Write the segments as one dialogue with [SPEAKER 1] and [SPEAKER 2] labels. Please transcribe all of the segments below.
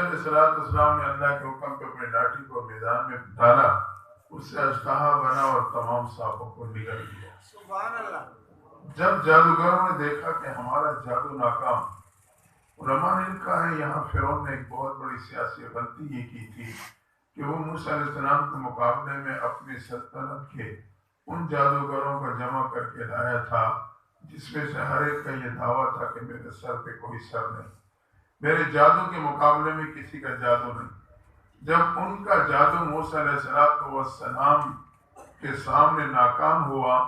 [SPEAKER 1] موسیٰ علیہ السلام نے اللہ کے حکم پہ اپنی لاٹھی کو میدان میں ڈالا، اس سے اژدہا بنا اور تمام سانپوں کو نگل دیا۔
[SPEAKER 2] سبحان اللہ۔
[SPEAKER 1] جب جادوگروں نے دیکھا کہ ہمارا جادو ناکام، علماء نے لکھا ہے یہاں فرعون نے ایک بہت بڑی سیاسی غلطی یہ کی تھی کہ وہ موسیٰ علیہ السلام کے مقابلے میں اپنی سلطنت کے ان جادوگروں کو جمع کر کے لایا تھا جس میں سے ہر ایک کا یہ دعویٰ تھا کہ میرے سر پہ کوئی سر نہیں، میرے جادو کے مقابلے میں کسی کا جادو نہیں۔ جب ان کا جادو موسیٰ علیہ السلام کے سامنے ناکام ہوا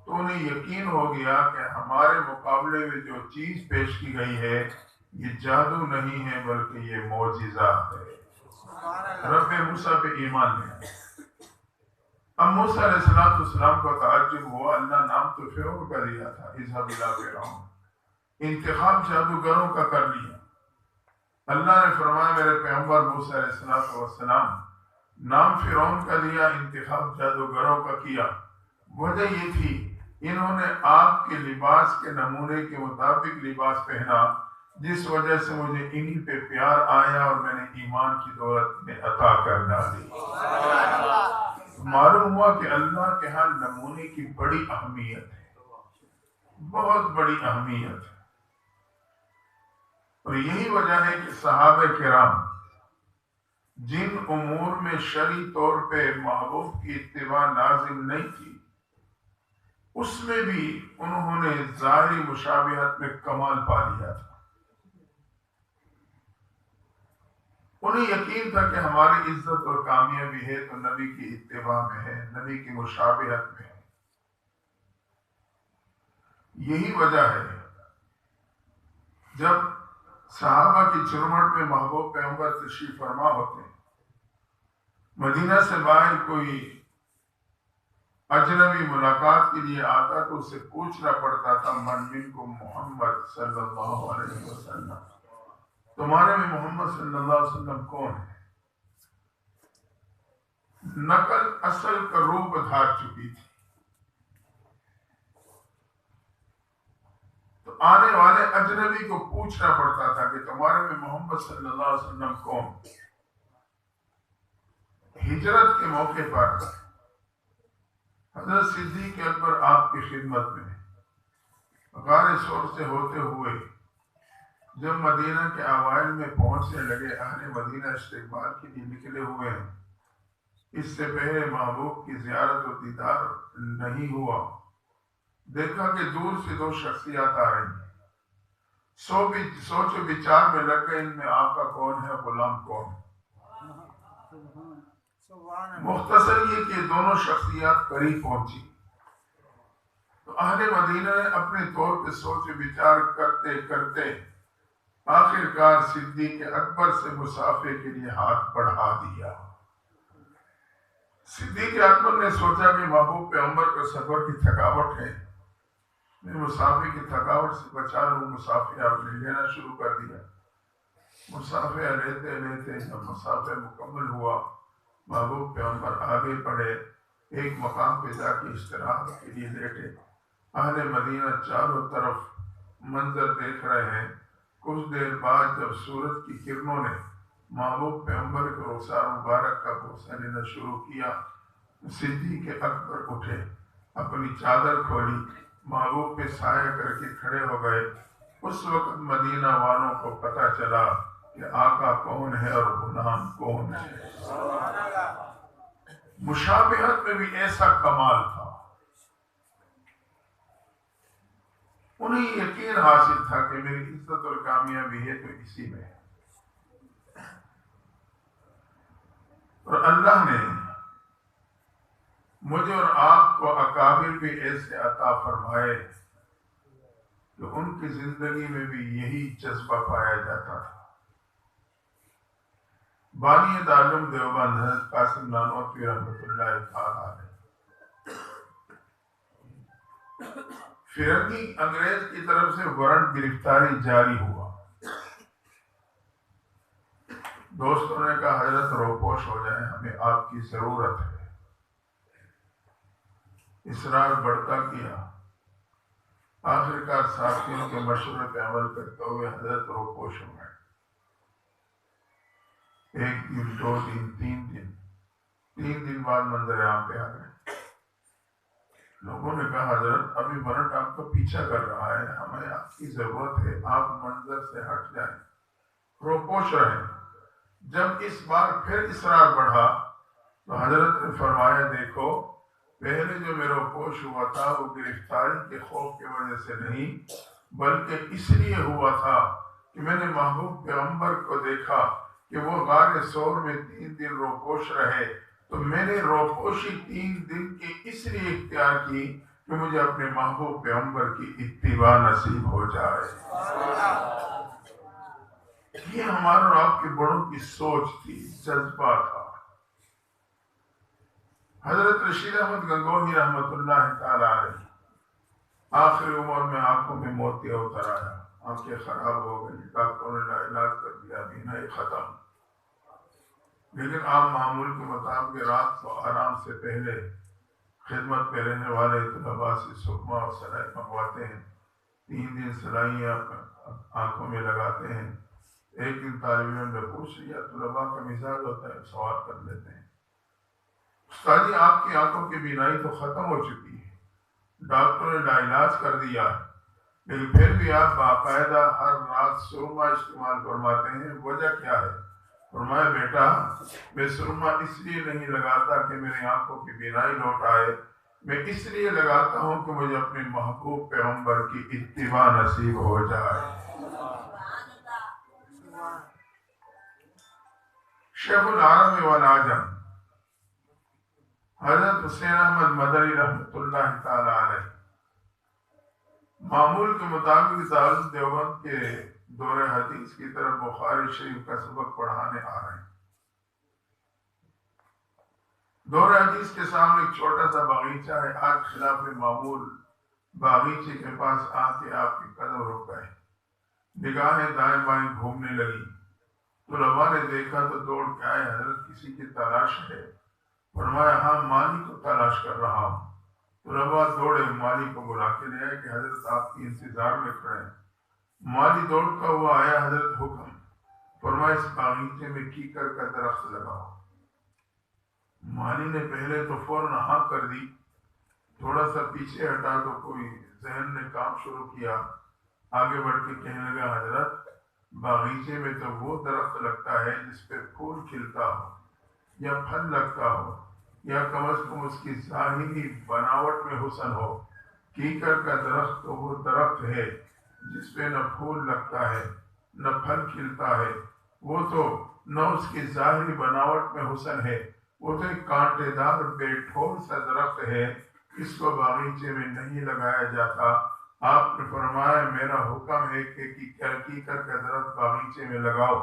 [SPEAKER 1] تو انہیں یقین ہو گیا کہ ہمارے مقابلے میں جو چیز پیش کی گئی ہے یہ جادو نہیں ہے بلکہ یہ معجزہ ہے۔ رب موسیٰ پہ ایمان لے آئے۔ اب موسیٰ علیہ السلام کو تعجب ہوا، اللہ نام تو فرعون کا دیا تھا، اذهب الى فرعون، انتخاب جادوگروں کا کر لیا۔ اللہ نے فرمایا میرے پیغمبر موسیٰ علیہ السلام نام فرعون کا دیا، انتخاب جادوگروں کا کیا۔ وجہ یہ تھی انہوں نے آپ کے لباس کے نمونے کے مطابق لباس پہنا، جس وجہ سے مجھے انہی پہ پیار آیا اور میں نے ایمان کی دولت میں عطا کر ڈالی۔ معلوم ہوا کہ اللہ کے ہاں نمونے کی بڑی اہمیت ہے، بہت بڑی اہمیت ہے۔ اور یہی وجہ ہے کہ صحابہ کرام جن امور میں شرعی طور پہ محبوب کی اتباع لازم نہیں تھی، اس میں بھی انہوں نے ظاہری مشابہت میں کمال پا لیا تھا۔ انہیں یقین تھا کہ ہماری عزت اور کامیابی ہے تو نبی کی اتباع میں ہے، نبی کی مشابہت میں ہے۔ یہی وجہ ہے جب صحابہ کی چرمٹ میں محبوب پیغمبر تشریف فرما ہوتے ہیں، مدینہ سے باہر کوئی اجنبی ملاقات کے لیے آتا تو اسے پوچھنا پڑتا تھا من منکم محمد صلی اللہ علیہ وسلم، تمہارے میں محمد صلی اللہ علیہ وسلم کون ہے؟ نقل اصل کا روپ دھار چکی تھی، تو آنے والے اجنبی کو پوچھنا پڑتا تھا کہ تمہارے میں محمد صلی اللہ علیہ وسلم کون؟ ہجرت کے موقع پر حضرت صدیق اکبر آپ کی خدمت میں غار ثور سے ہوتے ہوئے جب مدینہ کے اوائل میں پہنچنے لگے، اہل مدینہ استقبال کے لیے نکلے ہوئے ہیں، اس سے پہلے محبوب کی زیارت و دیدار نہیں ہوا، دیکھا کہ دور سے دو شخصیات آ رہی ہیں، سوچ و بچار میں لگ گئے ان میں آقا کون ہے، غلام کون ہے۔ مختصر یہ کہ دونوں شخصیات قریب پہنچی تو اہل مدینہ نے اپنے طور پہ سوچ و بچار کرتے کرتے آخر کار صدیق اکبر سے مصافحے کے لیے ہاتھ بڑھا دیا۔ صدیق اکبر نے سوچا کہ محبوب پیغمبر کو سفر کی تھکاوٹ ہے، میں مصافحے کی تھکاوٹ سے بچا لوں، مصافحہ نے لینا شروع کر دیا۔ مصافحہ لیتے لیتے جب مصافحہ مکمل ہوا، محبوب پیغمبر آگے بڑھے، ایک مقام پہ جا کے استراحت کے لیے لیٹے۔ اہل مدینہ چاروں طرف منظر دیکھ رہے ہیں۔ کچھ دیر بعد جب سورج کی کرنوں نے محبوب پیغمبر کے رخسار مبارک کا بوسہ لینا شروع کیا، صدیق اکبر اٹھے، اپنی چادر کھولی، محبوب پہ سایہ کر کے کھڑے ہو گئے۔ اس وقت مدینہ والوں کو پتہ چلا کہ آقا کون ہے اور غلام کون ہے۔ مشابہت میں بھی ایسا کمال تھا، انہیں یقین حاصل تھا کہ میری عزت اور کامیابی ہے تو اسی میں ہے۔ اور اللہ نے مجھے اور آپ کو اکابر بھی ایسے عطا فرمائے کہ ان کی زندگی میں بھی یہی جذبہ پایا جاتا تھا۔ بانی دارالعلوم دیوبند حضرت قاسم نانوتوی رحمۃ اللہ تعالیٰ علیہ، فرنگی انگریز کی طرف سے وارنٹ گرفتاری جاری ہوا۔ دوستوں نے کہا حضرت روپوش ہو جائیں، ہمیں آپ کی ضرورت ہے۔ اصرار بڑھتا کیا، آخرکار ساتھیوں کے مشورے پہ عمل کرتے ہوئے حضرت روپوش ہو گئے۔ ایک دن، 2 دن، 3 دن بعد منظر عام پہ آ گئے۔ لوگوں نے کہا حضرت ابھی مرٹ آپ کا پیچھا کر رہا ہے، ہمیں آپ کی ضرورت ہے، آپ منظر سے ہٹ جائیں، روپوش رہیں۔ جب اس بار پھر اصرار بڑھا تو حضرت نے فرمایا دیکھو پہلے جو میرا روپوش ہوا تھا وہ گرفتاری کے خوف کی وجہ سے نہیں، بلکہ اس لیے ہوا تھا کہ میں نے محبوب پیغمبر کو دیکھا کہ وہ غار ثور میں 3 دن روپوش رہے، تو میں نے روپوشی 3 دن کی اس لیے اختیار کی کہ مجھے اپنے محبوب پیغمبر کی اتباع نصیب ہو جائے۔ یہ ہمارے اور آپ کے بڑوں کی سوچ تھی، جذبہ تھا۔ حضرت رشید احمد گنگوہی رحمۃ اللہ تعالی علیہ آخری عمر میں آنکھوں میں موتیا اتر آیا، آنکھیں خراب ہو گئی، ڈاکٹروں نے علاج کر دیا، بینائی ختم، لیکن عام معمول کے مطابق رات کو آرام سے پہلے خدمت پہ رہنے والے طلباء سے سرما اور سلائی منگواتے ہیں، 3 دن سلائیاں آنکھوں میں لگاتے ہیں۔ ایک دن طالب علم نے پوچھ لیا، طلباء کا مزاج ہوتا ہے سوال کر لیتے ہیں، استاد جی آپ کی آنکھوں کی بینائی تو ختم ہو چکی ہے، ڈاکٹر نے علاج کر دیا، لیکن پھر بھی آپ باقاعدہ ہر رات سرما استعمال فرماتے ہیں، وجہ کیا ہے؟ فرمایا بیٹا میں سرما اس لیے نہیں لگاتا کہ میری آنکھوں کی بینائی لوٹ آئے، میں اس لیے لگاتا ہوں کہ مجھے اپنے محبوب پیغمبر کی اتباع نصیب ہو جائے۔ شیخ العرب والعجم حضرت حسین احمد مدنی رحمۃ اللہ تعالی علیہ معمول کے مطابق دارالعلوم دیوبند کے دور حدیث کی طرف بخاری شریف کا سبق پڑھانے آ رہے ہیں۔ دور حدیث کے سامنے ایک چھوٹا سا باغیچہ ہے، آج خلاف معمول باغیچے کے پاس آ کے آپ کے قدم رک گئے، نگاہیں دائیں بائیں گھومنے لگی، طلباء نے دیکھا تو دوڑ کے آئے، حضرت کسی کی تلاش ہے؟ فرمایا ہاں مالی کو تلاش کر رہا ہوں۔ طلباء دوڑے مالی کو بلا کے لے آئے کہ حضرت آپ کی انتظار میں کھڑے ہیں۔ مالی دوڑتا ہوا آیا، حضرت حکم، فرمایا اس باغیچے میں کیکر کا درخت لگاؤ۔ مالی نے پہلے تو فوراً ہاں کر دی، تھوڑا سا پیچھے ہٹا تو کوئی ذہن نے کام شروع کیا، آگے بڑھ کے کہنے لگا حضرت باغیچے میں تو وہ درخت لگتا ہے جس پہ پھول کھلتا ہو یا پھل لگتا ہو یا کم از کم اس کی ظاہری بناوٹ میں حسن ہو۔ کیکر کا درخت تو وہ درخت ہے جس پہ نہ پھول لگتا ہے نہ پھل کھلتا ہے، وہ تو نہ اس کی ظاہری بناوٹ میں حسن ہے، وہ تو ایک کانٹے دار بے ٹھول سا درخت ہے، اس کو باغیچے میں نہیں لگایا جاتا۔ آپ نے فرمایا میرا حکم ہے کہ کیکر کا درخت باغیچے میں لگاؤ۔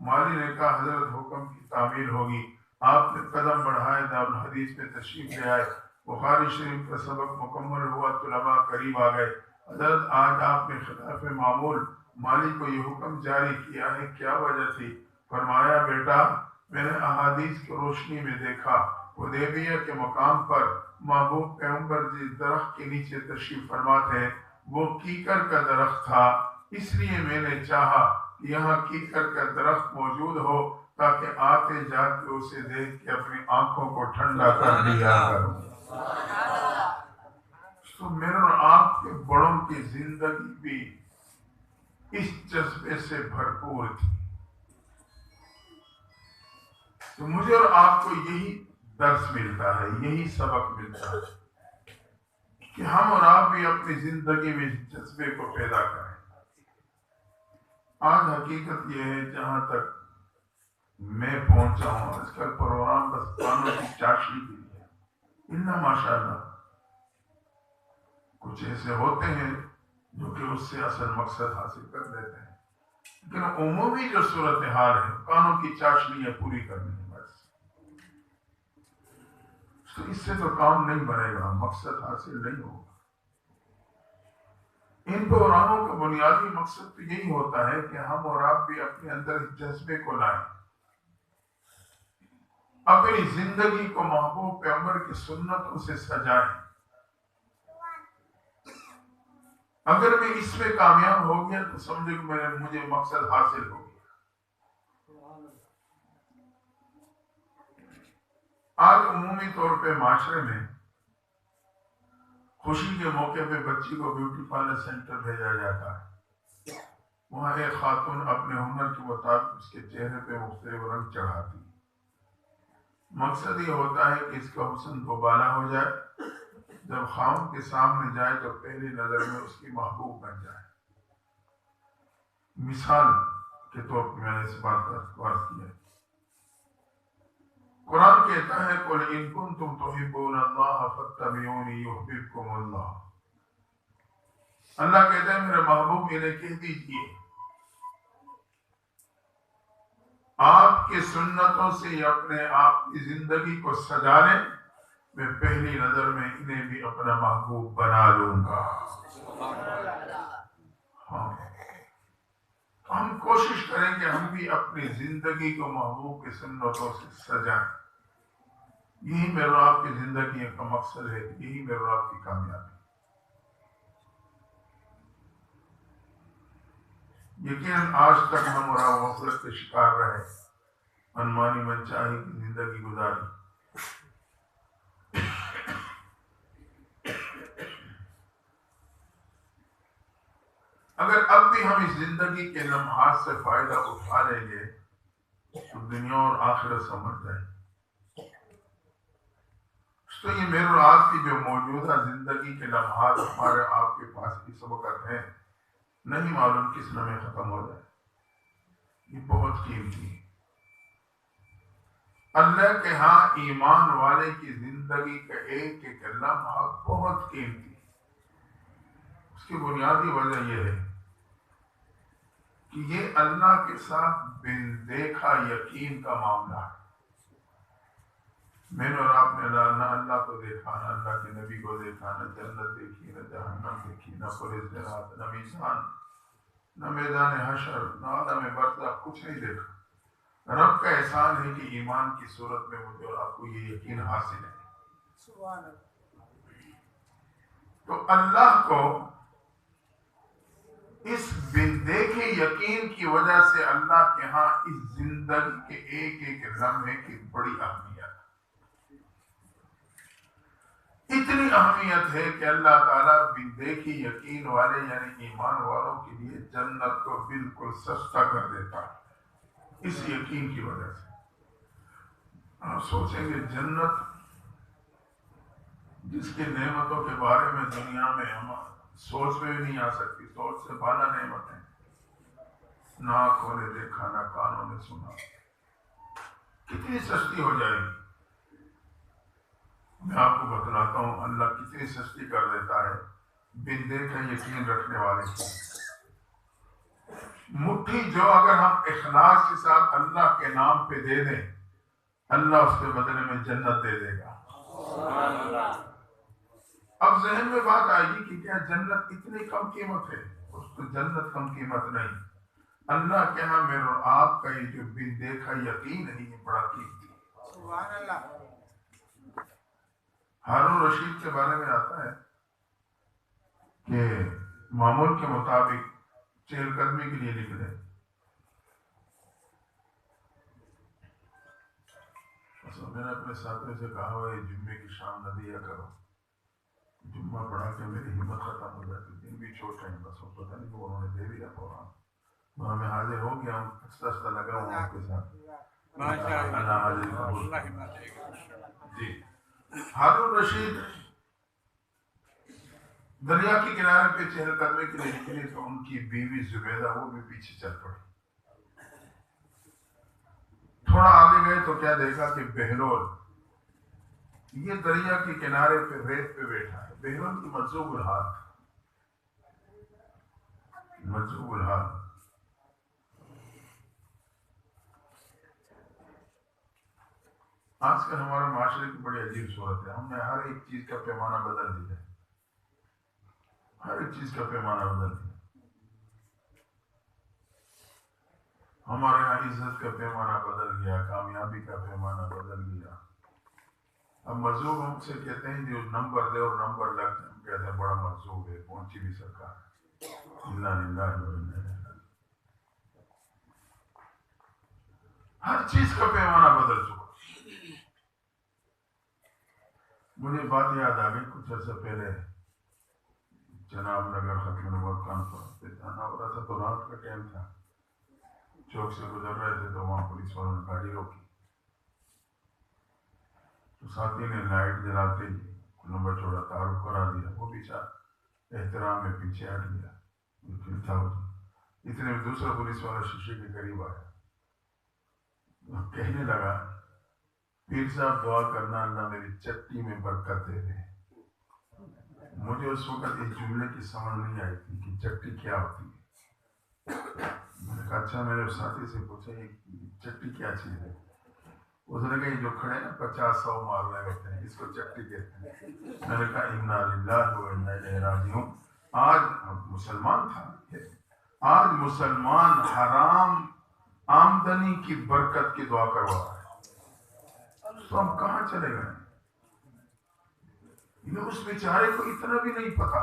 [SPEAKER 1] مالی نے کہا حضرت حکم کی تعمیل ہوگی۔ آپ نے قدم بڑھائے، دارالحدیث میں تشریف لے آئے، بخاری شریف کا سبق مکمل ہوا، طلباء قریب آ گئے۔ حضرت آج آپ نے خلاف معمول مالی کو یہ حکم جاری کیا ہے، کیا وجہ تھی؟ فرمایا بیٹا میں نے احادیث کی روشنی میں دیکھا حدیبیہ کے مقام پر محبوب پیغمبر جس درخت کے نیچے تشریف فرما تھے وہ کیکر کا درخت تھا، اس لیے میں نے چاہا کہ یہاں کیکر کا درخت موجود ہو تاکہ آتے جاتے اسے دیکھ کے اپنی آنکھوں کو ٹھنڈا کر لیا کروں۔ تو میرے اور آپ کے بڑوں کی زندگی بھی اس جذبے سے بھرپور تھی۔ تو مجھے اور آپ کو یہی درس ملتا ہے، یہی سبق ملتا ہے کہ ہم اور آپ بھی اپنی زندگی میں اس جذبے کو پیدا کریں۔ آج حقیقت یہ ہے جہاں تک میں پہنچا ہوں، آج کل پروگرام بس کانوں کی چاشنی کے لیے، الا ماشاءاللہ کچھ ایسے ہوتے ہیں جو کہ اس سے اصل مقصد حاصل کر لیتے ہیں، لیکن عمومی جو صورتحال ہے کانوں کی چاشنیاں پوری کرنی ہے بس، تو اس سے تو کام نہیں بنے گا، مقصد حاصل نہیں ہوگا۔ ان پروگراموں کا بنیادی مقصد تو یہی ہوتا ہے کہ ہم اور آپ بھی اپنے اندر اس جذبے کو لائیں، اپنی زندگی کو محبوب پیغمبر کی سنتوں سے سجائیں۔ اگر میں اس میں کامیاب ہو گیا تو سمجھو کہ مجھے مقصد حاصل ہو گیا۔ آج عمومی طور پہ معاشرے میں خوشی کے موقع پہ بچی کو بیوٹی پارلر سینٹر بھیجا جاتا ہے. وہاں ایک خاتون اپنے ہنر کے مطابق اس کے چہرے پہ مختلف رنگ چڑھاتی. مقصد یہ ہوتا ہے کہ اس کا حسن دوبالا ہو جائے، جب خاوند کے سامنے جائے تو پہلی نظر میں اس کی محبوب بن جائے. مثال کے طور پر میں نے اس بات کا عرض کیا. قرآن کہتا ہے قُلْ إِن كُنتُمْ تُحِبُّونَ اللَّهَ فَاتَّبِعُونِي يُحْبِبْكُمُ اللَّهُ. اللہ کہتا ہے میرے محبوب انہیں کہہ دیجئے آپ کی سنتوں سے اپنے آپ کی زندگی کو سجا لیں، میں پہلی نظر میں انہیں بھی اپنا محبوب بنا لوں گا. ہاں، ہم کوشش کریں کہ ہم بھی اپنی زندگی کو محبوب کی سنتوں سے سجائیں. یہی میرے آپ کی زندگی کا مقصد ہے، یہی میرے آپ کی کامیابی. یقیناً آج تک ہم اور غفلت کے شکار رہے، منمانی منچاہی کی زندگی گزاری. اگر اب بھی ہم اس زندگی کے لمحات سے فائدہ اٹھا لیں گے تو دنیا اور آخرت سمجھ جائیں. تو یہ میرے اور آپ کی جو موجودہ زندگی کے لمحات ہمارے آپ کے پاس اس وقت ہیں، نہیں معلوم کس لمحے ختم ہو جائے. یہ بہت قیمتی ہے. اللہ کے ہاں ایمان والے کی زندگی کا ایک ایک لمحہ بہت قیمتی ہے. اس کی بنیادی وجہ یہ ہے کہ یہ اللہ کے ساتھ بن دیکھا یقین کا معاملہ ہے. میں نے اور آپ نے نہ اللہ کو دیکھا، نہ اللہ کے نبی کو دیکھا، نہ جنت دیکھی، نہ جہنم دیکھی، نہ پولیس جنات، نہ میزان، نہ میدان حشر، نہ عالم برزخ، کچھ نہیں دیکھا. رب کا احسان ہے کہ ایمان کی صورت میں مجھے اور آپ کو یہ یقین حاصل ہے. سبحان اللہ. تو اللہ کو اس بن دیکھے یقین کی وجہ سے اللہ کے ہاں اس زندگی کے ایک ایک لمحے کی بڑی اہمیت، اتنی اہمیت ہے کہ اللہ تعالیٰ بن دیکھی یقین والے یعنی ایمان والوں کے لیے جنت کو بالکل سستا کر دیتا ہے اس یقین کی وجہ سے. آپ سوچیں گے جنت جس کی نعمتوں کے بارے میں دنیا میں ہم سوچ میں بھی نہیں آ سکتی، سوچ سے بالا نعمتیں، نہ آنکھوں نے دیکھا نہ کانوں نے سنا، کتنی سستی ہو جائے گی. میں آپ کو بتلاتا ہوں اللہ کتنی سستی کر دیتا ہے بن دیکھا یقین رکھنے والے کی. مٹھی جو اگر ہم اخلاص کے ساتھ اللہ کے نام پہ دے دیں، اللہ اس کے بدلے میں جنت دے دے گا. اب ذہن میں بات آئے گی کہ کیا جنت اتنی کم قیمت ہے؟ اس کو جنت کم قیمت نہیں. اللہ کے ہاں میرے اور آپ کا یہ جو بن دیکھا یقین ہے یہ بڑا قیمتی ہے. سبحان اللہ. ہارون رشید کے بارے میں آتا ہے کہ معمول کے مطابق چہل قدمی کے لیے نکلے. میں نے اپنے ساتھیوں سے کہا ہوا یہ جمعے کی شام نہ دیا کرو، جمعہ پڑھا کے میری ہمت ختم ہو جاتی، دن بھی چھوٹے ہیں. بس پتہ نہیں وہ انہوں نے دے دیا قرآن، وہاں میں حاضر ہو گیا ہوں، ہنستا لگا ہوں آپ کے ساتھ. جی ہارون رشید دریا کے کنارے پہ چہل قدمی کے لیے نکلی تو ان کی بیوی زبیدہ وہ بھی پیچھے چل پڑی. تھوڑا آگے گئے تو کیا دیکھا کہ بہلول یہ دریا کے کنارے پہ ریت پہ بیٹھا ہے. بہلول کی مجذوب الحال، مجذوب الحال. آج کل ہمارا معاشرے کی بڑی عجیب صورت ہے. ہم نے ہر ایک چیز کا پیمانہ بدل دیا، ہر ایک چیز کا پیمانہ بدل دیا. ہمارے یہاں عزت کا پیمانہ بدل گیا، کامیابی کا پیمانہ بدل گیا. اب مجذوب ہم سے کہتے ہیں جو نمبر دے اور نمبر لگ جائے، ہم کہتے ہیں بڑا مجذوب ہے، پہنچی بھی سرکار ہے. انا للہ و انا الیہ راجعون. ہر چیز کا پیمانہ بدل چکا. مجھے بات یاد آ گئی، کچھ عرصہ پہلے جناب نگر ختم نبوت کانفرنس پہ جانا ہو رہا تھا، تو رات کا ٹائم تھا، چوک سے گزر رہے تھے تو وہاں پولیس والوں نے گاڑی روکی، تو ساتھی نے لائٹ جلاتے ہی لمبا چوڑا تعارف کرا دیا، وہ بیچارہ احترام میں پیچھے ہٹ گیا، پھر تھا اتنے میں دوسرا پولیس والا شیشے کے قریب آیا، کہنے لگا پیر صاحب دعا کرنا اللہ میری چٹی میں برکت دے دے۔ مجھے اس وقت اس جملے کی سمجھ نہیں آئی تھی کہ چٹی کیا ہوتی ہے۔ میں نے کہا اچھا، میرے ساتھی سے پوچھا یہ چٹی کیا چیز ہے؟ اس نے کہا یہ جو کھڑے نا 50-100 مار رہے ہوتے ہیں اس کو چٹی کہتے ہیں۔ میں نے کہا انا للہ و انا الیہ راجعون۔ آج مسلمان تھا، آج مسلمان حرام آمدنی کی برکت کی دعا کروا رہا ہے، تو ہم کہاں چلے گئے؟ اس بیچارے کو اتنا بھی نہیں پتا،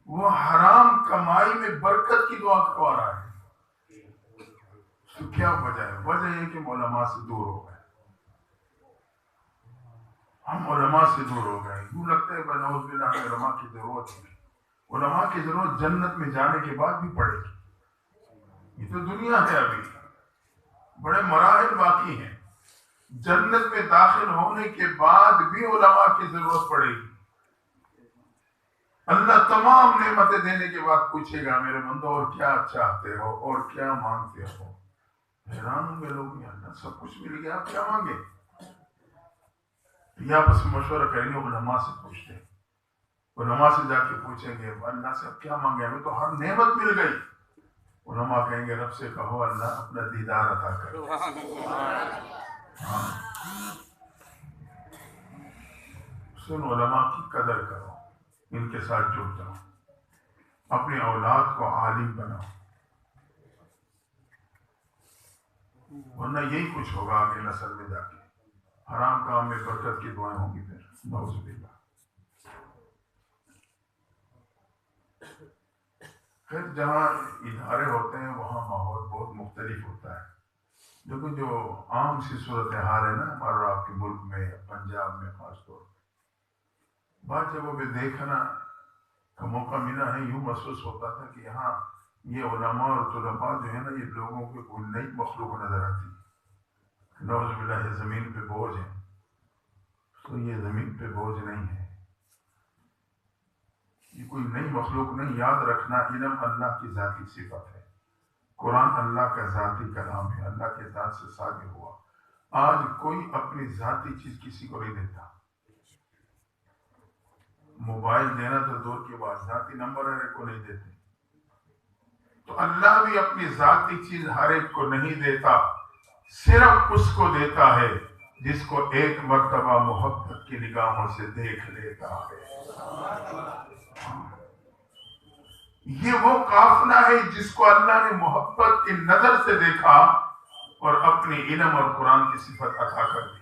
[SPEAKER 1] وہ حرام کمائی میں برکت کی دعا کروا رہا ہے، تو کیا وجہ ہے؟ وجہ یہ کہ علماء سے دور ہو گئے، ہم علماء سے دور ہو گئے۔ یوں لگتا ہے نعوذ باللہ ہمیں علماء کی ضرورت ہے، علماء کی ضرورت جنت میں جانے کے بعد بھی پڑے گی، یہ تو دنیا ہے، ابھی بڑے مراحل باقی ہیں، جنت میں داخل ہونے کے بعد بھی علماء کی ضرورت پڑے گی۔ اللہ تمام نعمتیں دینے کے بعد پوچھے گا میرے بندو اور کیا چاہتے ہو اور کیا مانگتے ہو؟ حیران ہوں گے لوگ، یا اللہ سب کچھ مل گیا، آپ کیا مانگے؟ یا آپس میں مشورہ کریں گے، علماء سے پوچھتے ہیں، علماء سے جا کے پوچھیں گے اللہ سے اب کیا مانگے، ہمیں تو ہر نعمت مل گئی۔ علماء کہیں گے رب سے کہو اللہ اپنا دیدار عطا کرو۔ سن، علماء کی قدر کرو، ان کے ساتھ جڑ جاؤ، اپنی اولاد کو عالم بناؤ، ورنہ یہی کچھ ہوگا آگے نسل میں جا کے، حرام کام میں برکت کی دعائیں ہوں گی، پھر نعوذ باللہ۔ پھر جہاں ادارے ہوتے ہیں وہاں ماحول بہت مختلف ہوتا ہے، لیکن جو عام سی صورتحال ہے نا ہمارے آپ کے ملک میں، پنجاب میں خاص طور پر، بعض جگہوں پہ دیکھنا کا موقع ملا ہے، یوں محسوس ہوتا تھا کہ یہاں یہ علماء اور طلباء جو ہے نا یہ لوگوں کے کوئی نئی مخلوق نظر آتی ہے، نعوذ باللہ یہ زمین پہ بوجھ ہے، تو یہ زمین پہ بوجھ نہیں ہے، یہ کوئی نئی مخلوق نہیں۔ یاد رکھنا علم اللہ کی ذاتی صفت ہے، قرآن اللہ کا ذاتی کلام ہے، اللہ کے ذات سے صادر ہوا۔ آج کوئی اپنی ذاتی چیز کسی کو نہیں دیتا، موبائل دینا تو دور کے بعد ذاتی نمبر ہر ایک کو نہیں دیتے، تو اللہ بھی اپنی ذاتی چیز ہر ایک کو نہیں دیتا، صرف اس کو دیتا ہے جس کو ایک مرتبہ محبت کی نگاہوں سے دیکھ لیتا ہے۔ یہ وہ قافلہ ہے جس کو اللہ نے محبت کی نظر سے دیکھا اور اپنی علم اور قرآن کی صفت عطا کر دی۔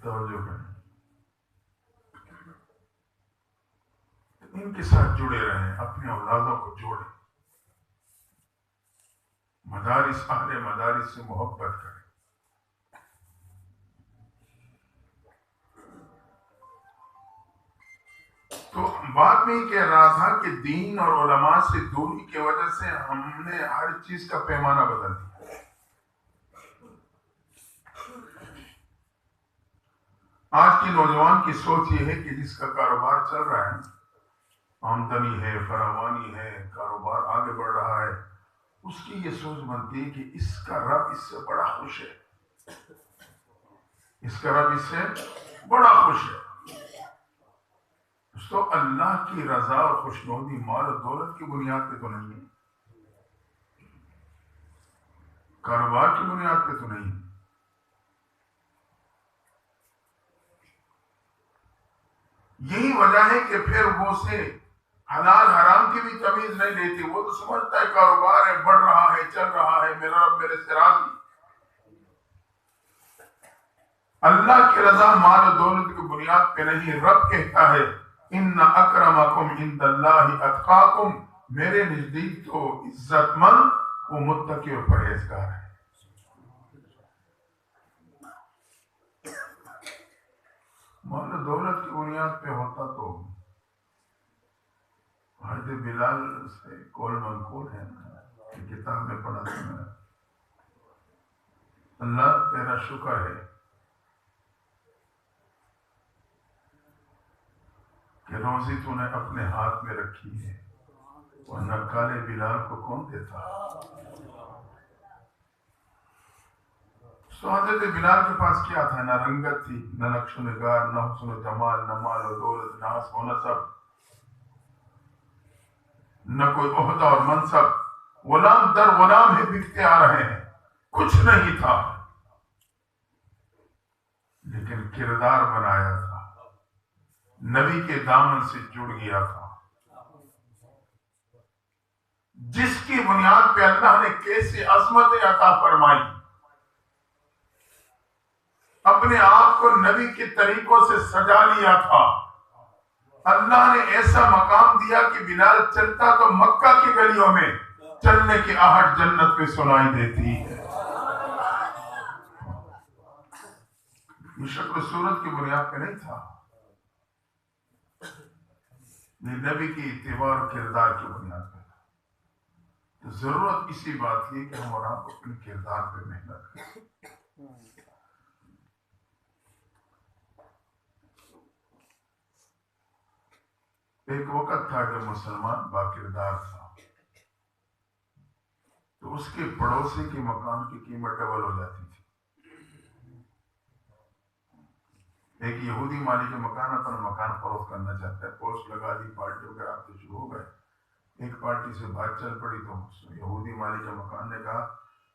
[SPEAKER 1] توجہ کریں، ان کے ساتھ جڑے رہیں، اپنے اولادوں کو جوڑیں، مدارس اہل مدارس سے محبت کریں۔ تو بات میں کہہ رہا تھا کہ دین اور علماء سے دوری کی وجہ سے ہم نے ہر چیز کا پیمانہ بدل دیا۔ آج کی نوجوان کی سوچ یہ ہے کہ جس کا کاروبار چل رہا ہے، آمدنی ہے، فراوانی ہے، کاروبار آگے بڑھ رہا ہے، اس کی یہ سوچ بنتی ہے کہ اس کا رب اس سے بڑا خوش ہے، اس کا رب اس سے بڑا خوش ہے۔ تو اللہ کی رضا اور خوشنودی مال و دولت کی بنیاد پہ تو نہیں ہے، کاروبار کی بنیاد پہ تو نہیں ہے۔ یہی وجہ ہے کہ پھر وہ سے حلال حرام کی بھی تمیز نہیں لیتی، وہ تو سمجھتا ہے کاروبار ہے، بڑھ رہا ہے، چل رہا ہے، میرا رب میرے سے راضی۔ اللہ کی رضا مال و دولت کی بنیاد پہ نہیں، رب کہتا ہے ان اکرمکم عند اللہ اتقاکم، میرے نزدیک تو عزت مند وہ متقی اور پرہیزگار ہے. مال و دولت کی بنیاد پہ ہوتا تو حضرت بلال سے قول منقول ہے نا، کہ کتاب میں پڑھا تھا میں. اللہ تیرا شکر ہے کہ روزی تو نے اپنے ہاتھ میں رکھی ہے، ورنہ کالے بلال کو کون دیتا. تو حضرت بلال کے پاس کیا تھا؟ نہ رنگت تھی، نہ نقش و نگار، نہ حسن و جمال، نہ مال و دولت، نہ حسب و نسب، نہ کوئی عہدہ اور منصب. غلام در غلام ہی بکتے آ رہے ہیں، کچھ نہیں تھا، لیکن کردار بنایا تھا، نبی کے دامن سے جڑ گیا تھا، جس کی بنیاد پہ اللہ نے کیسی عظمت عطا فرمائی. اپنے آپ کو نبی کے طریقوں سے سجا لیا تھا. اللہ نے ایسا مقام دیا کہ بلال چلتا تو مکہ کی گلیوں میں چلنے کی آہٹ جنت میں سنائی دیتی ہے. یہ شکل صورت کی بنیاد پہ نہیں تھا، یہ نبی کی اتباع اور کردار کی بنیاد پہ تھا. تو ضرورت اسی بات کی کہ ہم اور آپ اپنے کردار پہ محنت کریں. ایک وقت تھا جب مسلمان باکردار تھا تو اس کے پڑوسی کے مکان کی قیمت ڈبل ہو جاتی تھی. ایک یہودی مالک مکان اپنا مکان فروخت کرنا چاہتا ہے، پوسٹ لگا دی، پارٹی وغیرہ آپ شروع ہو گئے. ایک پارٹی سے بات چل پڑی تو یہودی مالک مکان نے کہا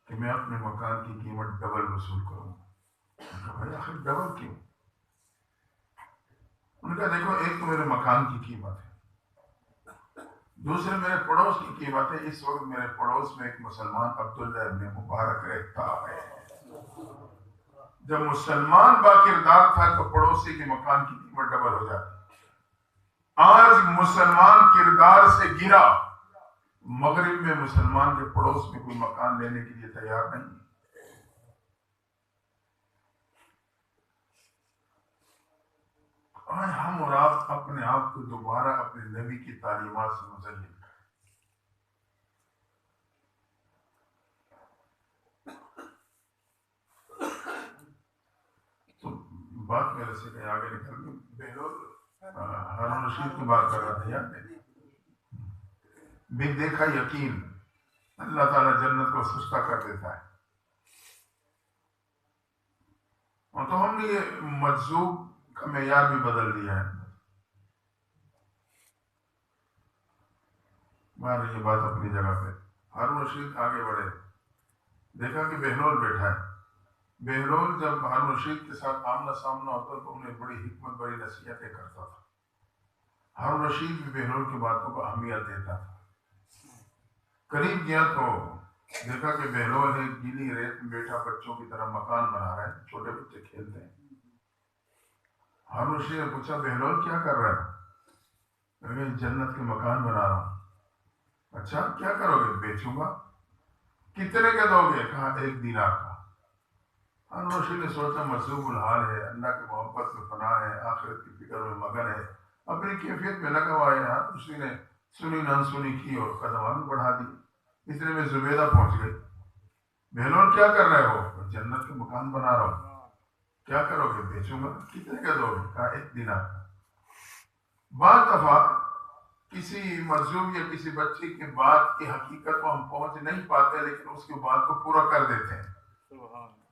[SPEAKER 1] کہ میں اپنے مکان کی قیمت ڈبل وصول کروں. بھائی آخر ڈبل کیوں؟ ان کا دیکھو، ایک تو میرے مکان کی قیمت ہے، دوسرے میرے پڑوس کی قیمت ہے. اس وقت میرے پڑوس میں ایک مسلمان عبداللہ ابن مبارک رہتا ہے. جب مسلمان باکردار تھا تو پڑوسی کے مکان کی قیمت ڈبل ہو جاتی. آج مسلمان کردار سے گرا، مغرب میں مسلمان کے پڑوس میں کوئی مکان لینے کے لیے تیار نہیں. آج ہم اور آپ اپنے آپ کو دوبارہ اپنے نبی کی تعلیمات سے منسلک کریں. تو بات میرے سے کہیں آگے نکل گئی. بہلول ہارون رشید کی بات کر رہا تھا، یاد ہے؟ بھی دیکھا یقین اللہ تعالیٰ جنت کو سستا کر دیتا ہے. اور تو ہم نے یہ مجذوب کا معیار بھی بدل دیا ہے. مار یہ بات اپنی جگہ پہ. ہارون رشید آگے بڑھے، دیکھا کہ بہلول بیٹھا ہے. بہلول جب ہارون رشید کے ساتھ آمنا سامنا ہوتا تو انہیں بڑی حکمت، بڑی نصیحتیں کرتا تھا. ہارون رشید بھی بہلول کی باتوں کو اہمیت دیتا تھا. قریب گیا تو دیکھا کہ بہلول ہے گیلی ریت میں بیٹھا بچوں کی طرح مکان بنا رہا ہے، چھوٹے بچے کھیلتے ہیں. ہارون رشید نے پوچھا بہلول کیا کر رہا ہے؟ میں جنت کے مکان بنا رہا ہوں. اچھا کیا کرو گے؟ بیچوں گا. کتنے کا دو گے؟ کہا 1 دینار کا. ہارون رشید نے سوچا مصروف الحال ہے، اللہ کی محبت میں فنا ہے، آخرت کی فکر میں مگن ہے، اپنی کیفیت میں لگا ہوا ہے. ہارون رشید نے سنی نہ سنی کی اور قدم آگے بڑھا دی. اتنے میں زبیدہ پہنچ گئی. بہلول کیا کر رہے ہو؟ جنت کے مکان بنا رہا ہوں. کیا کرو گے؟ بیچوں گا. کتنے کا دو گے؟ کہا 1 دینار کا. بعض دفعہ کسی مظلوم یا کسی بچے کی بات کی حقیقت کو ہم پہنچ نہیں پاتے، لیکن اس کی بات کو پورا کر دیتے ہیں.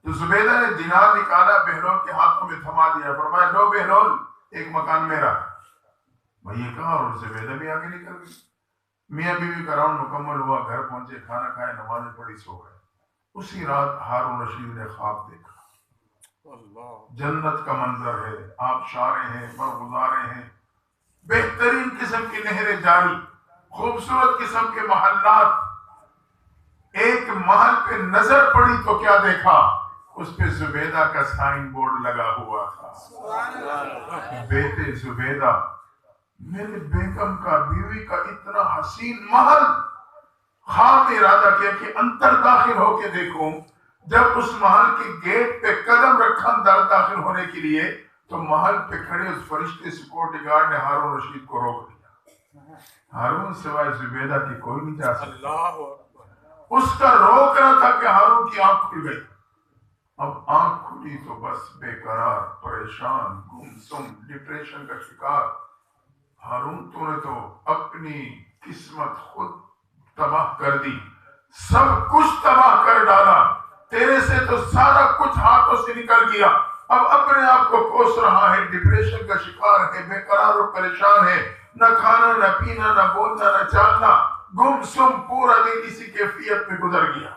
[SPEAKER 1] تو زبیدہ نے دینار نکالا، بہلول کے ہاتھوں میں تھما دیا، فرمایا لو بہلول 1 مکان میرا. بھائی یہ کہا اور زبیدہ بھی آگے نکل گئی. میاں بیوی کا راؤنڈ مکمل ہوا، گھر پہنچے، کھانا کھائے، نمازیں پڑھی، سو گئے. اسی رات ہارون رشید نے خواب دیکھا. جنت کا منظر ہے، آبشاریں ہیں، برگزاریں ہیں، بہترین قسم کی نہریں جاری، خوبصورت قسم کے محلات. ایک محل پہ نظر پڑی تو کیا دیکھا؟ اس پہ زبیدہ کا سائن بورڈ لگا ہوا تھا. بیٹے زبیدہ میرے بیگم کا بیوی کا اتنا حسین محل، خواب میں ارادہ کیا کہ اندر داخل ہو کے دیکھوں. جب اس محل کے گیٹ پہ قدم رکھا اندر داخل ہونے کے لیے تو محل پہ کھڑے اس فرشتے سیکورٹی گارڈ نے ہارون رشید کو روک دیا. ہارون سوائے زبیدہ کی کوئی نہیں جا سکتا. اس کا روک رہا تھا کہ ہارون کی آنکھ کھل گئی. اب آنکھ کھلی تو بس بے قرار، پریشان، گمسم، ڈپریشن کا شکار. ہارون تو نے تو اپنی قسمت خود تباہ کر دی، سب کچھ تباہ کر ڈالا. تیرے سے تو سارا کچھ ہاتھوں سے نکل گیا. اب اپنے آپ کو کوس رہا ہے، ڈپریشن کا شکار ہے، بے قرار اور پریشان ہے. نہ کھانا، نہ پینا، نہ بولنا، نہ چالنا، گم سم، پورا دن اسی کیفیت میں گزر گیا.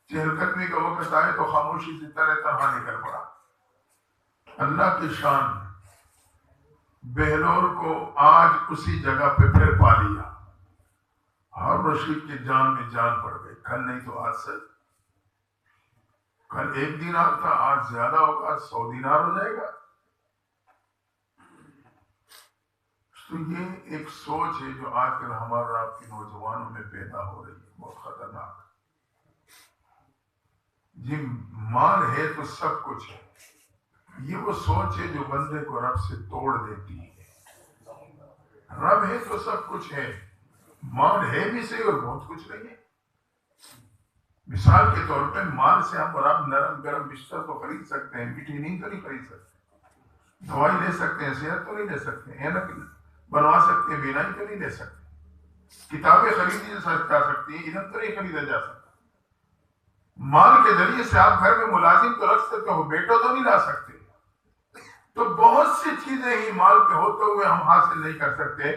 [SPEAKER 1] چہل قدمی کا وقت آئے تو خاموشی سے طرح طرح نکل پڑا. اللہ کی شان، بہلول کو آج اسی جگہ پہ پھر پا لیا. ہارون رشید کی جان میں جان پڑ گئی. کل نہیں تو آج سے، کل 1 دینار تھا، آج زیادہ ہوگا، 100 دینار ہو جائے گا. تو یہ ایک سوچ ہے جو آج کل ہمارے آپ کے نوجوانوں میں پیدا ہو رہی ہے، بہت خطرناک. جی مال ہے تو سب کچھ ہے، یہ وہ سوچ ہے جو بندے کو رب سے توڑ دیتی ہے. رب ہے تو سب کچھ ہے، مال ہے بھی صحیح اور بہت کچھ نہیں ہے. مثال کے طور پہ مال سے ہم رب نرم گرم بستر تو خرید سکتے ہیں، میٹھی نیند تو نہیں خرید سکتے. دوائی لے سکتے ہیں، صحت تو نہیں لے سکتے، اینک بنوا سکتے ہیں، بینائی تو نہیں لے سکتے. کتابیں خریدی جا سکتی ہیں، علم تو نہیں خریدا جا سکتا. مال کے ذریعے سے آپ گھر میں ملازم تو رکھ سکتے ہو، بیٹا تو نہیں لا سکتے. تو بہت سی چیزیں ہی مال کے ہوتے ہوئے ہم حاصل نہیں کر سکتے.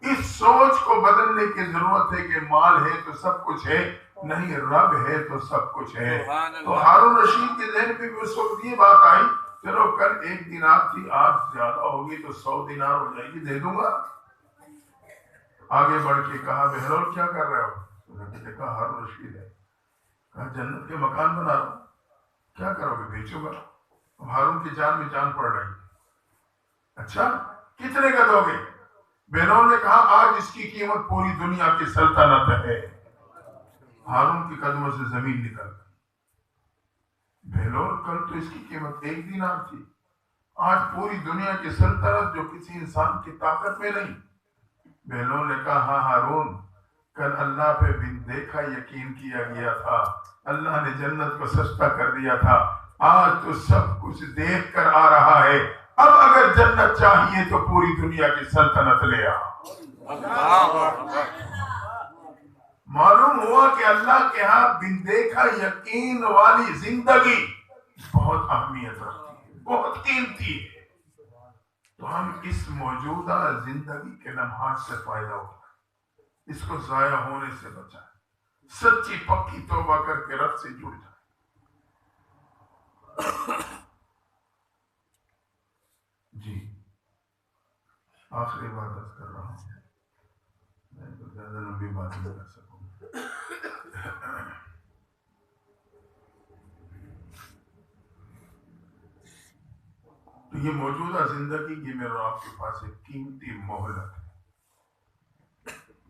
[SPEAKER 1] اس سوچ کو بدلنے کی ضرورت ہے کہ مال ہے تو سب کچھ ہے، نہیں، رب ہے تو سب کچھ ہے. تو ہارون رشید کے ذہن پہ بھی اس وقت یہ بات آئی، چلو کل 1 دینار تھی، آج زیادہ ہوگی تو 100 دینار ہو جائے گی، دے دوں گا. آگے بڑھ کے کہا بہلول کیا کر رہے ہو؟ انہوں نے دیکھا ہارون رشید ہے. کہا جنت کے مکان بنا رہا ہوں. کیا کرو گے؟ بیچوں گا. اب ہارون کی جان میں جان پڑ رہی. اچھا کتنے کا دو گے؟ بہلول نے کہا آج اس کی قیمت پوری دنیا کی سلطنت ہے. ہارون کے قدموں سے زمین نکل گئی. بہلول کل تو اس کی قیمت 1 دینار تھی، آج پوری دنیا کی سلطنت جو کسی انسان کی طاقت میں نہیں. بہلول نے کہا ہاں ہارون، کل اللہ پہ بن دیکھا یقین کیا گیا تھا، اللہ نے جنت کو سستا کر دیا تھا، آج تو سب کچھ دیکھ کر آ رہا ہے. اب اگر جنت چاہیے تو پوری دنیا کی سلطنت لے آ. معلوم ہوا کہ اللہ کے ہاں بن دیکھا یقین والی زندگی بہت اہمیت رکھتی ہے، بہت قیمتی ہے. تو ہم اس موجودہ زندگی کے لمحات سے فائدہ اٹھائیں، اس کو ضائع ہونے سے بچائیں، سچی پکی توبہ کر کے رب سے جڑ جائیں. جی آخری بات عرض کر رہا ہوں، میں تو زیادہ لمبی بات نہیں کر سکوں. تو یہ موجودہ زندگی کی میرے آپ کے پاس ایک قیمتی مہلت ہے.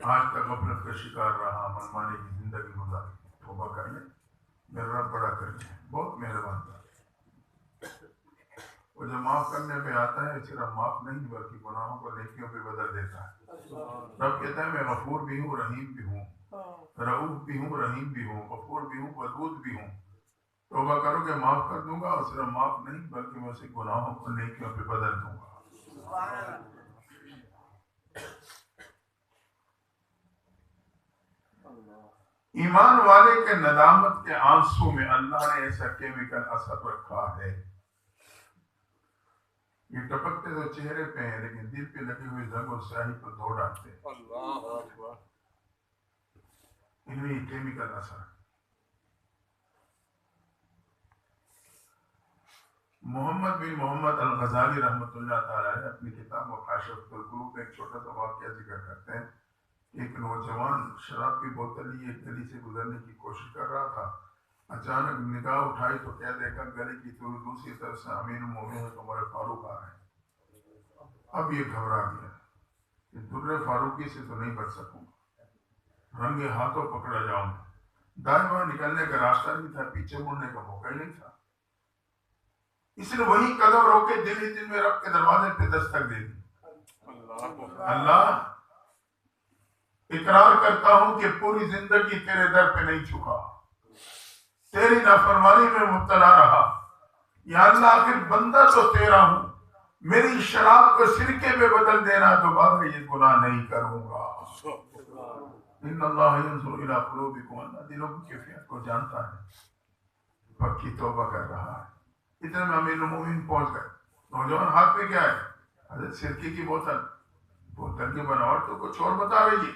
[SPEAKER 1] آج تک غفلت کا شکار رہا، منمانے کی زندگی گزاری، توبہ کر لیں، میرا رب بڑا کر لیں، بہت مہربان ہے. وہ جو معاف کرنے پہ آتا ہے صرف معاف نہیں بلکہ گناہوں کو نیکیوں پہ بدل دیتا ہے. رب کہتا ہے میں غفور بھی ہوں، رحیم بھی ہوں، رؤوف بھی ہوں، رحیم بھی ہوں، غفور بھی ہوں، ودود بھی ہوں. توبہ کرو کہ معاف کر دوں گا، اور صرف معاف نہیں بلکہ میں اسے گناہوں کو نیکیوں پہ بدل دوں گا. ایمان والے کے ندامت کے آنسو میں اللہ نے ایسا کیمیکل اثر رکھا ہے. یہ ٹپکتے تو چہرے پہ ہیں لیکن دل پہ لگی ہوئی زنگ اور سیاہی کو دھو ڈالتے ہیں. ان میں یہ کیمیکل اثر. محمد بن محمد الغزالی رحمۃ اللہ تعالیٰ نے اپنی کتاب مکاشفۃ القلوب میں ایک چھوٹا سا واقعہ ذکر کرتے ہیں. ایک نوجوان شراب کی بوتل لیے ایک گلی سے گزرنے کی کوشش کر رہا تھا. اچانک نگاہ اٹھائی تو کیا دیکھا گلی کی دوسری طرف سے امیر المومنین عمر فاروق آ رہے ہیں. اب یہ گھبرا گیا، کہ در فاروقی سے تو نہیں بچ سکوں گا، رنگے ہاتھوں پکڑا جاؤں گا۔ دائیں بائیں نکلنے کا راستہ نہیں تھا، پیچھے مڑنے کا موقع ہی نہیں تھا۔ اس نے وہی قدم روکے، دل ہی دل میں رب کے دروازے پہ دستک دے دی۔ اللہ اقرار کرتا ہوں کہ پوری زندگی تیرے در پہ نہیں جھکا، تیری نافرمانی میں مبتلا رہا۔ یا اللہ آخر بندہ تو تیرا ہوں، میری شراب کو سرکے میں بدل دینا، دوبارہ یہ گناہ نہیں کروں گا۔ ان اللہ ینظر الی قلوبکم، اللہ دلوں کی کیفیت کو جانتا ہے، پکی توبہ کر رہا ہے۔ اتنے میں امیر المومنین پہنچ گئے۔ نوجوان ہاتھ میں کیا ہے؟ حضرت سرکے کی بوتل کی بناوٹ تو کچھ اور بتا رہی ہے۔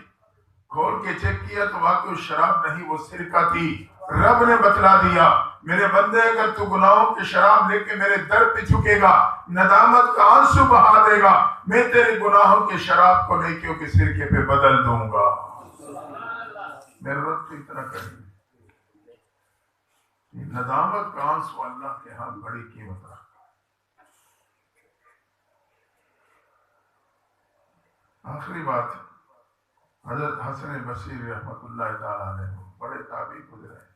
[SPEAKER 1] کھول کے چیک کیا تو واقعی شراب نہیں، وہ سرکہ تھی۔ رب نے بتلا دیا، میرے بندے اگر تو گناہوں کی شراب لے کے میرے در پہ جھکے گا، ندامت کا آنسو بہا دے گا، میں تیرے گناہوں کی شراب کو نیکیوں کے سرکے پہ بدل دوں گا۔ میرے رب تو اتنا کریں، ندامت کا آنسو اللہ کے ہاں بڑی قیمت رکھتا۔ آخری بات، حضرت حسن بصری رحمۃ اللہ تعالیٰ علیہ بڑے تابعی گزرے ہیں۔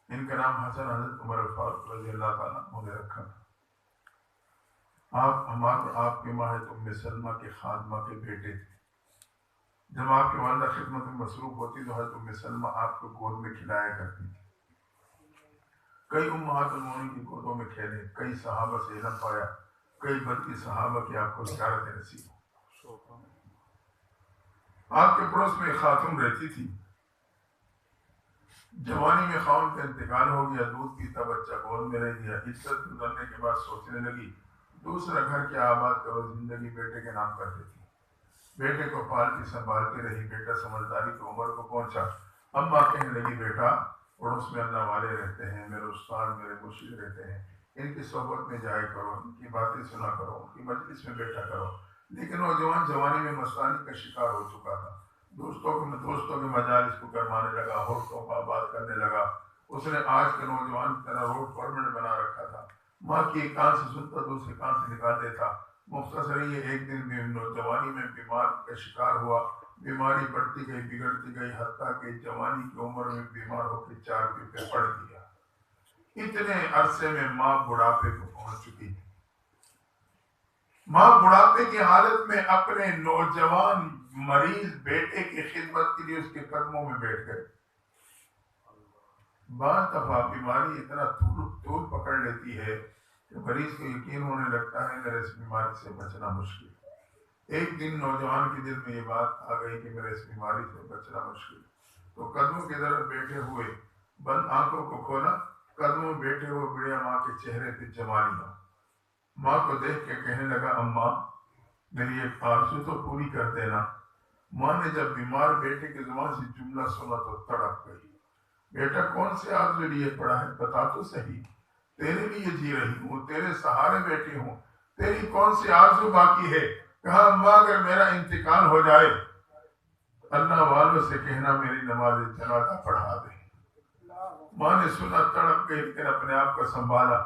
[SPEAKER 1] ان کا نام حسن حضرت عمر فاروق رضی اللہ تعالیٰ عنہ نے رکھا تھا۔ آپ کے ماں ام سلمہ کے خادمہ کے بیٹے تھے۔ جب آپ کی والدہ خدمت میں مصروف ہوتی تو حضرت ام سلمہ آپ کو گود میں کھلایا کرتی تھی۔ کئی امہات المومنین کی گودوں میں کھیلے، کئی صحابہ سے علم پایا، کئی بدقی صحابہ کی آپ کو زیارت نصیب۔ آپ کے پڑوس میں ایک خاتون رہتی تھی، جوانی میں خاوند کا انتقال ہو گیا، دودھ پیتا بچہ گود میں رہ گیا۔ عزت گزرنے کے بعد سوچنے لگی دوسرا گھر کیا آباد کرو، زندگی بیٹے کے نام کر دیتی۔ بیٹے کو پالتی سنبھالتی رہی، بیٹا سمجھداری کی عمر کو پہنچا۔ اماں کہنے لگی بیٹا پڑوس میں اللہ والے رہتے ہیں، میرے استاد میرے مرشد رہتے ہیں، ان کی صحبت میں جایا کرو، ان کی باتیں سنا کرو، ان کی مجلس میں بیٹھا کرو۔ لیکن نوجوان جوانی میں مستانی کا شکار ہو چکا تھا، دوستوں کے مجالس کو گرمانے لگا، ہوٹلوں کو آباد کرنے لگا۔ اس نے آج کے نوجوان کی طرح روڈ پرمنٹ بنا رکھا تھا، ماں کی ایک کان سے سنتا دوسرے کان سے نکال دیتا۔ مختصر یہ ایک دن بھی نوجوانی میں بیمار کا شکار ہوا، بیماری بڑھتی گئی بگڑتی گئی، حتیٰ کہ جوانی کی عمر میں بیمار ہو کے چارپائی پہ پڑ گیا۔ اتنے عرصے میں ماں بڑھاپے کو پہنچ چکی تھی۔ ماں بڑھاپے کی حالت میں اپنے نوجوان مریض بیٹے کی خدمت کے لیے اس کے قدموں میں بیٹھ گئے۔ بعض دفعہ بیماری اتنا طول پکڑ لیتی ہے کہ مریض کو یقین ہونے لگتا ہے میرے اس بیماری سے بچنا مشکل۔ ایک دن نوجوان کے دل میں یہ بات آ گئی کہ میرے اس بیماری سے بچنا مشکل، تو قدموں کی طرف بیٹھے ہوئے بند آنکھوں کو کھولا، قدموں میں بیٹھے ہوئے بڑھیا ماں کے چہرے پہ جوانیاں۔ ماں کو دیکھ کے کہنے لگا اماں میری ایک آرزو تو پوری کر دینا۔ ماں نے جب بیمار بیٹے کی زبان سے جملہ سنا تو تڑپ گئی۔ بیٹا کون سے آرزو لیے پڑا ہے بتا تو صحیح، تیرے لیے جی رہی ہوں، تیرے سہارے بیٹھی ہوں، تیری کون سی آرزو باقی ہے؟ کہا اماں اگر میرا انتقال ہو جائے اللہ والوں سے کہنا میری نماز جنازہ پڑھا دے۔ ماں نے سنا تڑپ گئی، لیکن اپنے آپ کو سنبھالا،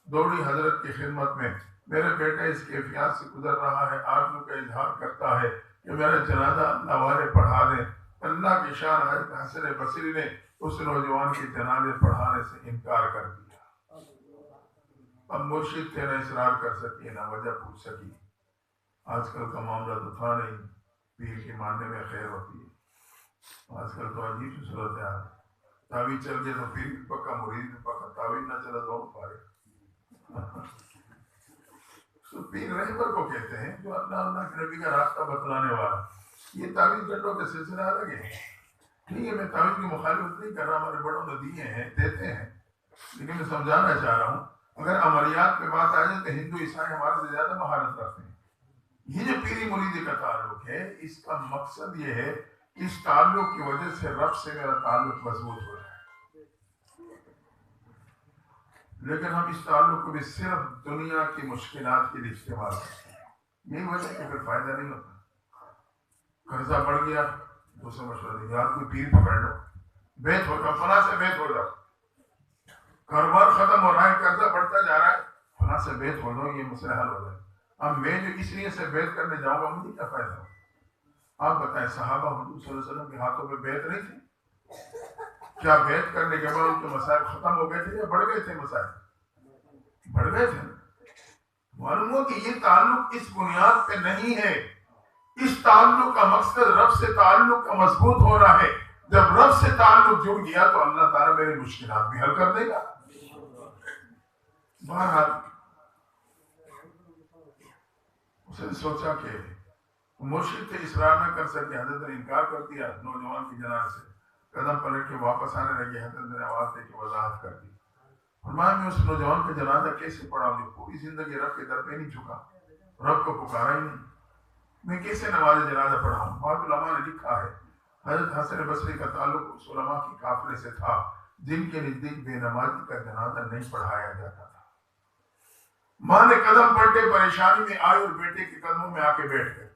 [SPEAKER 1] دوڑی حضرت کی خدمت میں، میرے بیٹا اس کیفیات سے گزر رہا ہے، آرزو کا اظہار کرتا ہے کہ میرا جنازہ اللہ والے پڑھا دیں۔ اللہ کی شان حضرت حسن بصری نے اس نوجوان کے جنازے پڑھانے سے انکار کر دیا۔ اب مرشد تھے، نہ اصرار کر سکی نہ وجہ پوچھ سکی۔ آج کل کا معاملہ تو تھا نہیں، پیر کے ماننے میں خیر ہوتی ہے۔ آج کل تو عجیب سی صورت ہے، تعویذ چل گیا تو پیر بھی پکا مرید بھی پکا، تعویذ نہ چلا تو پارے۔ تو پیر رہبر کو کہتے ہیں جو اللہ کے نبی کا راستہ بتلانے والا۔ یہ تعویذ گڈوں کا سلسلہ الگ ہے، ٹھیک ہے، میں تعویذ کی مخالفت نہیں کر رہا، ہمارے بڑوں نے دیے ہیں دیتے ہیں، لیکن میں سمجھانا چاہ رہا ہوں اگر عملیات پہ بات آ جائے تو ہندو عیسائی ہمارے سے زیادہ مہارت رکھتے ہیں۔ یہ جو پیری مریدی کا تعلق ہے اس کا مقصد یہ ہے کہ اس تعلق کی وجہ سے رب سے میرا تعلق مضبوط ہو جائے، لیکن ہم اس تعلق کو بھی صرف دنیا کی مشکلات کے لیے استعمال کرتے ہیں۔ یہی وجہ کہ پھر فائدہ نہیں ہوتا۔ قرضہ بڑھ گیا، دوسرے مشورہ دیں یار کوئی پیر پکڑ لو، بیت ہو جاؤ، فلاں سے بیت ہو جاؤ، کاروبار ختم ہو رہا ہے، قرضہ بڑھتا جا رہا ہے، فلاں سے بیت ہو جاؤ، یہ مسئلہ حل ہو جائے۔ اب میں جو اس لیے سے بیعت کرنے جاؤں گا مجھے کیا فائدہ ہو؟ آپ بتائیں صحابہ حضور صلی اللہ علیہ وسلم کے ہاتھوں پہ بیعت نہیں تھی؟ کیا بیعت کرنے کے بعد ان کے مسائل ختم ہو گئے تھے یا بڑھ گئے تھے؟ مسائل بڑھ گئے تھے. معلوم ہو کہ یہ تعلق اس بنیاد پہ نہیں ہے. اس تعلق کا مقصد رب سے تعلق کا مضبوط ہونا ہے. جب رب سے تعلق جڑ گیا تو اللہ تعالیٰ میری مشکلات بھی حل کر دے گا. بہرحال اس نے سوچا کہ مرشد سے اصرار نہ کر سکے. حضرت نے انکار کر دیا. نوجوان کی جناب سے قدم پلٹ کے واپس آنے لگے. حضرت نے آواز دے کے وضاحت کر دی. فرمایا میں اس نوجوان کا جنازہ کیسے پڑھا؟ پوری زندگی رب کے در پہ نہیں جھکا, رب کو پکارا ہی نہیں. میں کیسے نماز جنازہ پڑھاؤں؟ بعض علماء نے لکھا ہے حضرت حسن بصری کا تعلق اس علماء کی قافلے سے تھا جن کے نزدیک بے نمازی کا جنازہ نہیں پڑھایا جاتا تھا. ماں نے قدم پلٹے, پریشانی میں آئی اور بیٹے کے قدموں میں آ کے بیٹھ گئے.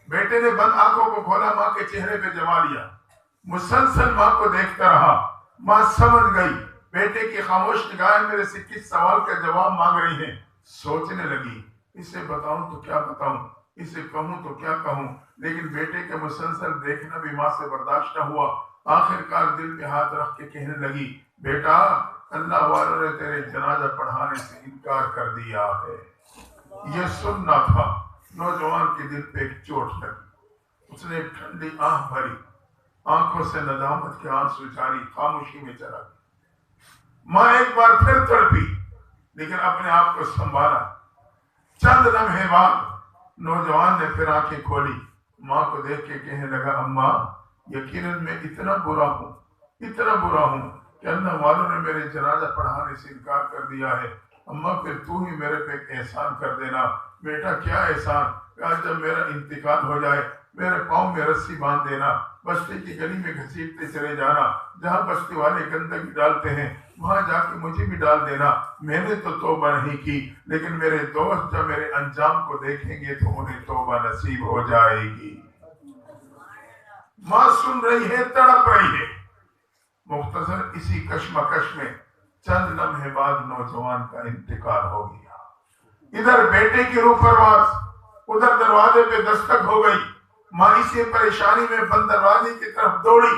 [SPEAKER 1] بیٹے نے بند آنکھوں کو کھولا, ماں کے چہرے پہ جما لیا, مسلسل ماں کو دیکھتا رہا. ماں سمجھ گئی بیٹے کی خاموش نگاہیں میرے سے کس سوال کا جواب مانگ رہی ہیں. سوچنے لگی اسے بتاؤں تو کیا بتاؤں, اسے کہوں تو کیا کہوں. لیکن بیٹے کے مسلسل دیکھنا بھی ماں سے برداشت نہ ہوا. آخر کار دل پہ ہاتھ رکھ کے کہنے لگی بیٹا اللہ والوں نے تیرے جنازہ پڑھانے سے انکار کر دیا ہے. یہ سننا تھا. نوجوان کے دل پہ ایک چوٹ لگی. اس نے ایک ٹھنڈی آہ بھری, آنکھوں سے ندامت کے آنسو جاری, خاموشی میں چلا گیا. ماں ایک بار پھر تڑپی لیکن اپنے آپ کو سنبھالا. چند لمحے بعد نوجوان نے پھر آنکھیں کھولی. ماں کو دیکھ کے کہنے لگا اماں یقیناً میں اتنا برا ہوں کہ اللہ والوں نے میرے جنازہ پڑھانے سے انکار کر دیا ہے. اماں پھر تو ہی میرے پہ ایک احسان کر دینا. بیٹا کیا احسان؟ آج جب میرا انتقال ہو جائے میرے پاؤں میں رسی باندھ دینا, بستی کی گلی میں گھسیٹتے چلے جانا, جہاں بستی والے گندگی ڈالتے ہیں وہاں جا کے مجھے بھی ڈال دینا. میں نے تو توبہ نہیں کی لیکن میرے دوست جب میرے انجام کو دیکھیں گے تو انہیں توبہ نصیب ہو جائے گی. ماں سن رہی ہے, تڑپ رہی ہے. مختصر اسی کشمکش میں چند لمحے بعد نوجوان کا انتقال ہو گیا. ادھر بیٹے کی روح پرواز, ادھر دروازے پہ دستک ہو گئی. ماں اسی پریشانی میں بند دروازے کی طرف دوڑی.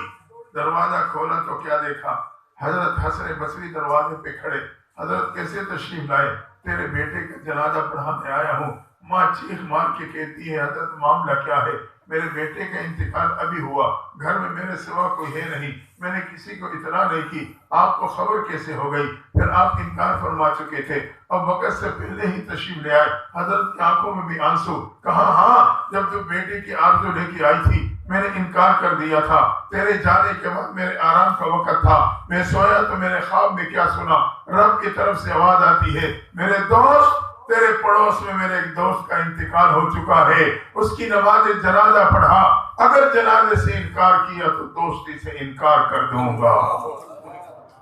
[SPEAKER 1] دروازہ کھولا تو کیا دیکھا, حضرت حسن بصری دروازے پہ کھڑے. حضرت کیسے تشریف لائے؟ تیرے بیٹے کا جنازہ پڑھانے آیا ہوں. ماں چیخ مار کے کہتی ہے حضرت معاملہ کیا ہے؟ میرے بیٹے کا انتقال ابھی ہوا, گھر میں میرے سوا کوئی ہے نہیں, میں نے کسی کو اطلاع نہیں کی, آپ کو خبر کیسے ہو گئی؟ پھر آپ انکار فرما چکے تھے, اب وقت سے پہلے ہی تشریف لے آئے. حضرت کی آنکھوں میں بھی آنسو. کہا ہاں جب تو بیٹے کی آرزو لے کے آئی تھی میں نے انکار کر دیا تھا. تیرے جانے کے بعد میرے آرام کا وقت تھا, میں سویا تو میرے خواب میں کیا سنا, رب کی طرف سے آواز آتی ہے میرے دوست تیرے پڑوس میں میرے ایک دوست کا انتقال ہو چکا ہے, اس کی نماز جنازہ پڑھا. اگر جنازے سے انکار کیا تو دوستی سے انکار کر دوں گا.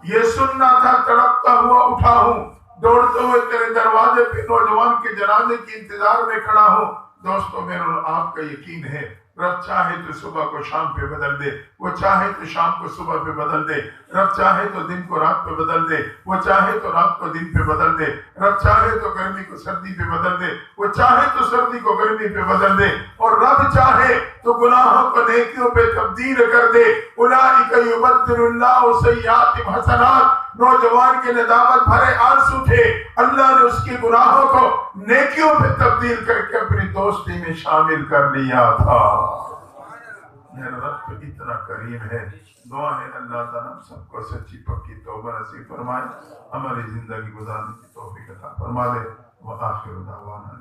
[SPEAKER 1] یہ سننا تھا. تڑپتا ہوا اٹھا ہوں, دوڑتے ہوئے تیرے دروازے پہ نوجوان کے جنازے کے انتظار میں کھڑا ہوں. دوستو میرا آپ کا یقین ہے رب چاہے تو صبح کو شام پہ بدل دے, وہ چاہے تو شام کو صبح پہ بدل دے, رب چاہے تو دن کو رات پہ بدل دے, وہ چاہے تو رات کو دن پہ بدل دے, رب چاہے تو گرمی کو سردی پہ بدل دے, وہ چاہے تو سردی کو گرمی پہ بدل دے, اور رب چاہے تو گناہوں کو نیکیوں پہ تبدیل کر دے. اولئک یبدل اللہ سیئاتہم حسنات. نوجوان کے ندامت بھرے آنسو تھے, اللہ نے اس کے گناہوں کو نیکیوں پہ تبدیل کر کے اپنی دوستی میں شامل کر لیا تھا. میرا رب تو اتنا کریم ہے. دعا ہے اللہ تعالیٰ سب کو سچی پکی توبہ نصیب فرمائے, ہماری زندگی گزارنے کی توفیق عطا فرما دے. وآخر دعوانا